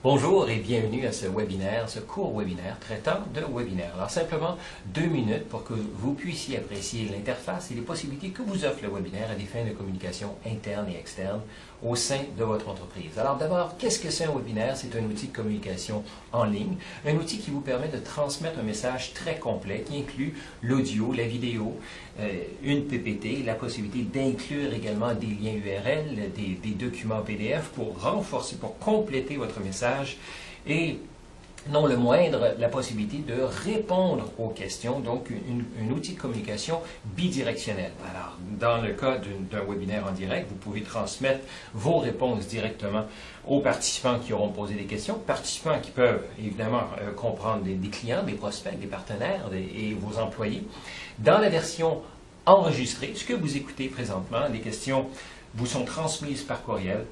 Bonjour et bienvenue à ce webinaire, ce court webinaire traitant de webinaire. Alors simplement 2 minutes pour que vous puissiez apprécier l'interface et les possibilités que vous offre le webinaire à des fins de communication interne et externe au sein de votre entreprise. Alors d'abord, qu'est-ce que c'est un webinaire? C'est un outil de communication en ligne, un outil qui vous permet de transmettre un message très complet qui inclut l'audio, la vidéo, une PPT, la possibilité d'inclure également des liens URL, des documents PDF pour renforcer, pour compléter votre message et non le moindre, la possibilité de répondre aux questions, donc un outil de communication bidirectionnel. Alors, dans le cas d'un webinaire en direct, vous pouvez transmettre vos réponses directement aux participants qui auront posé des questions, participants qui peuvent évidemment comprendre des clients, des prospects, des partenaires et vos employés. Dans la version enregistrée, ce que vous écoutez présentement, les questions vous sont transmises par courriel,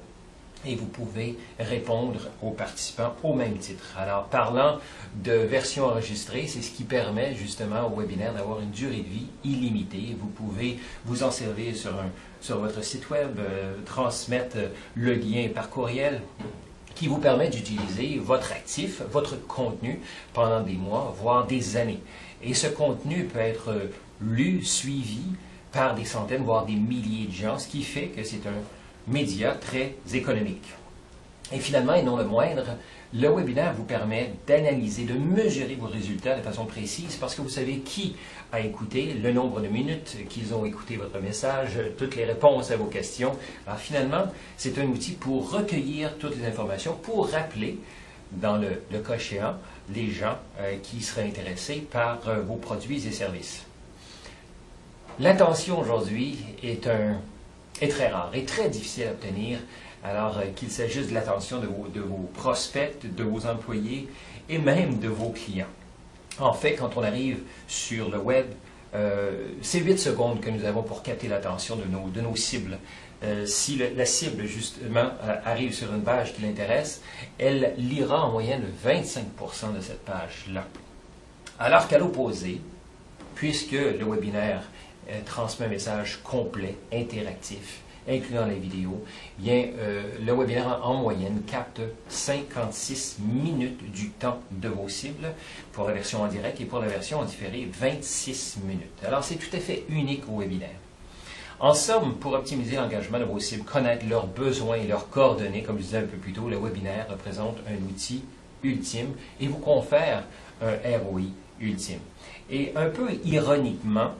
et vous pouvez répondre aux participants au même titre. Alors, parlant de version enregistrée, c'est ce qui permet justement au webinaire d'avoir une durée de vie illimitée. Vous pouvez vous en servir sur votre site web, transmettre le lien par courriel qui vous permet d'utiliser votre actif, votre contenu pendant des mois, voire des années. Et ce contenu peut être lu, suivi par des centaines, voire des milliers de gens, ce qui fait que c'est un média très économique. Et finalement, et non le moindre, le webinaire vous permet d'analyser, de mesurer vos résultats de façon précise parce que vous savez qui a écouté, le nombre de minutes qu'ils ont écouté votre message, toutes les réponses à vos questions. Alors finalement, c'est un outil pour recueillir toutes les informations, pour rappeler, dans le cas échéant, les gens qui seraient intéressés par vos produits et services. L'attention aujourd'hui est très rare et très difficile à obtenir, alors qu'il s'agisse de l'attention de vos prospects, de vos employés et même de vos clients. En fait, quand on arrive sur le web, c'est 8 secondes que nous avons pour capter l'attention de nos cibles. Si la cible, justement, arrive sur une page qui l'intéresse, elle lira en moyenne 25% de cette page-là. Alors qu'à l'opposé, puisque le webinaire transmet un message complet, interactif, incluant les vidéos, bien, le webinaire en moyenne capte 56 minutes du temps de vos cibles pour la version en direct et pour la version en différé, 26 minutes. Alors, c'est tout à fait unique au webinaire. En somme, pour optimiser l'engagement de vos cibles, connaître leurs besoins et leurs coordonnées, comme je disais un peu plus tôt, le webinaire représente un outil ultime et vous confère un ROI ultime. Et un peu ironiquement,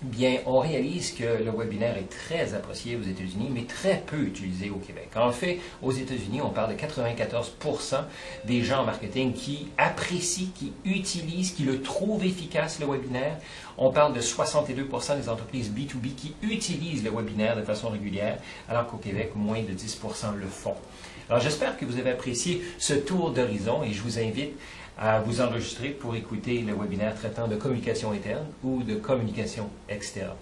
bien, on réalise que le webinaire est très apprécié aux États-Unis, mais très peu utilisé au Québec. En fait, aux États-Unis, on parle de 94% des gens en marketing qui apprécient, qui utilisent, qui le trouvent efficace, le webinaire. On parle de 62% des entreprises B2B qui utilisent le webinaire de façon régulière, alors qu'au Québec, moins de 10% le font. Alors, j'espère que vous avez apprécié ce tour d'horizon et je vous invite à vous enregistrer pour écouter le webinaire traitant de communication interne ou de communication externe.